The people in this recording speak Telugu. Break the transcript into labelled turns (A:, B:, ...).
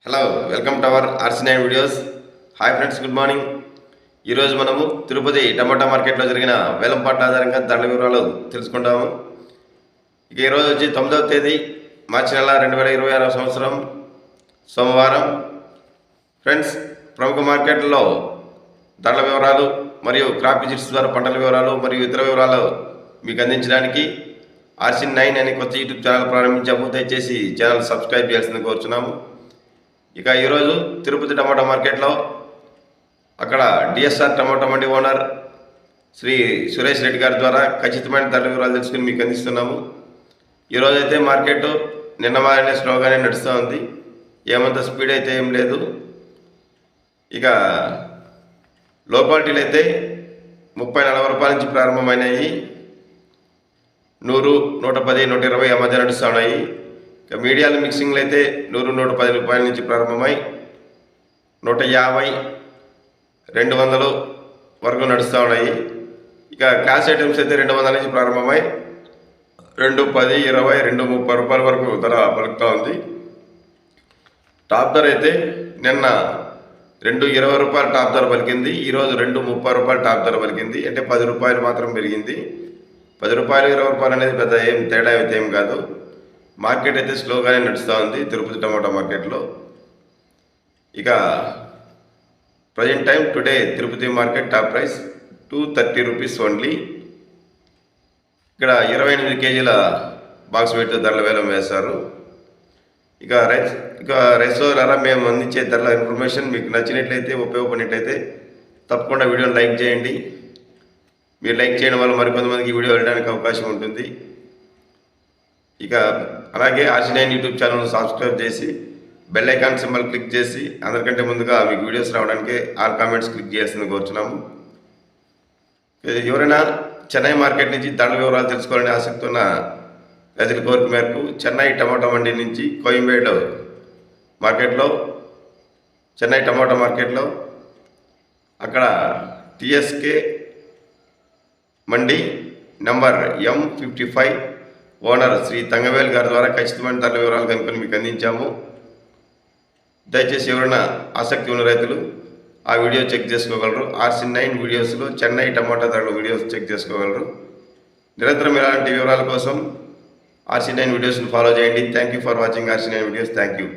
A: Hello welcome to our RC nine videos. Hi friends, good morning. ఈరోజు మనము తిరుపతి టమాటా మార్కెట్లో జరిగిన వేలంపాట ఆధారంగా ధరల వివరాలు తెలుసుకుంటాము. ఇక ఈరోజు వచ్చి 9వ తేదీ మార్చి నెల 2026 సంవత్సరం సోమవారం. ఫ్రెండ్స్, ప్రముఖ మార్కెట్లో ధరల వివరాలు మరియు క్రాప్ విజిట్స్ ద్వారా పంటల వివరాలు మరియు ఇతర వివరాలు మీకు అందించడానికి ఆర్సీ9 అనే కొత్త యూట్యూబ్ ఛానల్ ప్రారంభించాము. దయచేసి ఛానల్ సబ్స్క్రైబ్ చేయాల్సింది కోరుచున్నాము. ఇక ఈరోజు తిరుపతి టమాటా మార్కెట్లో అక్కడ డిఎస్ఆర్ టమాటా మండి ఓనర్ శ్రీ సురేష్ రెడ్డి గారి ద్వారా ఖచ్చితమైన ధరల వివరాలు తెలుసుకుని మీకు అందిస్తున్నాము. ఈరోజైతే మార్కెట్ నిన్న మారనే స్లోగానే నడుస్తూ ఉంది. ఏమంత స్పీడ్ అయితే ఏం లేదు. ఇక లో క్వాలిటీలు అయితే 30-40 రూపాయల నుంచి ప్రారంభమైనాయి. 100, 110, 120 ఆ మధ్య నడుస్తూ ఉన్నాయి. ఇక మీడియాలు మిక్సింగ్లు అయితే 100, 110 రూపాయల నుంచి ప్రారంభమై 150, 200 వరకు నడుస్తూ ఉన్నాయి. ఇక క్యాష్ ఐటమ్స్ అయితే 200 నుంచి ప్రారంభమై 210, 20, 230 రూపాయల వరకు ధర పలుకుతూ ఉంది. టాప్ ధర అయితే నిన్న 220 రూపాయల టాప్ ధర పలికింది. ఈరోజు 230 రూపాయల టాప్ ధర పలికింది. అంటే 10 రూపాయలు మాత్రం పెరిగింది. 10 రూపాయలు 20 రూపాయలు అనేది పెద్ద ఏం తేడా అయితే ఏం కాదు. మార్కెట్ అయితే స్లోగానే నడుస్తూ ఉంది తిరుపతి టమాటా మార్కెట్లో. ఇక present time today Tirupati market top price 230 rupees only. ఇక్కడ 28 కేజీల బాక్స్ వెయిట్ ధరల వేలం వేశారు. ఇక రైతులారా, మేము అందించే ధరల ఇన్ఫర్మేషన్ మీకు నచ్చినట్లయితే, ఉపయోగపడినట్లయితే తప్పకుండా వీడియోని లైక్ చేయండి. మీరు లైక్ చేయడం వల్ల మరికొంతమందికి ఈ వీడియో వెళ్ళడానికి అవకాశం ఉంటుంది. ఇక అలాగే ఆర్సీ9 యూట్యూబ్ ఛానల్ను సబ్స్క్రైబ్ చేసి బెల్ ఐకాన్ సింబల్ క్లిక్ చేసి అందరికంటే ముందుగా మీకు వీడియోస్ రావడానికి ఆల్ కామెంట్స్ క్లిక్ చేయాల్సింది కోరుచున్నాము. ఎవరైనా చెన్నై మార్కెట్ నుంచి ధరల వివరాలు తెలుసుకోవాలని ఆసక్తి ఉన్న రైతుల కోరిక మేరకు చెన్నై టమాటా మండి నుంచి కోయంబేడు మార్కెట్లో, చెన్నై టమాటా మార్కెట్లో అక్కడ TSK mandi number M55 owner Shri Thangavel గారి ద్వారా ఖచ్చితమైన ధరల వివరాలు కనుక్కొని మీకు అందించాము. దయచేసి ఎవరైనా ఆసక్తి ఉన్న రైతులు ఆ వీడియో చెక్ చేసుకోగలరు. ఆర్సీ9 వీడియోస్లో చెన్నై టమాటా ధరల వీడియోస్ చెక్ చేసుకోగలరు. నిరంతరం ఇలాంటి వివరాల కోసం ఆర్సీ9 వీడియోస్ని ఫాలో చేయండి. Thank you for watching RC nine videos. Thank you.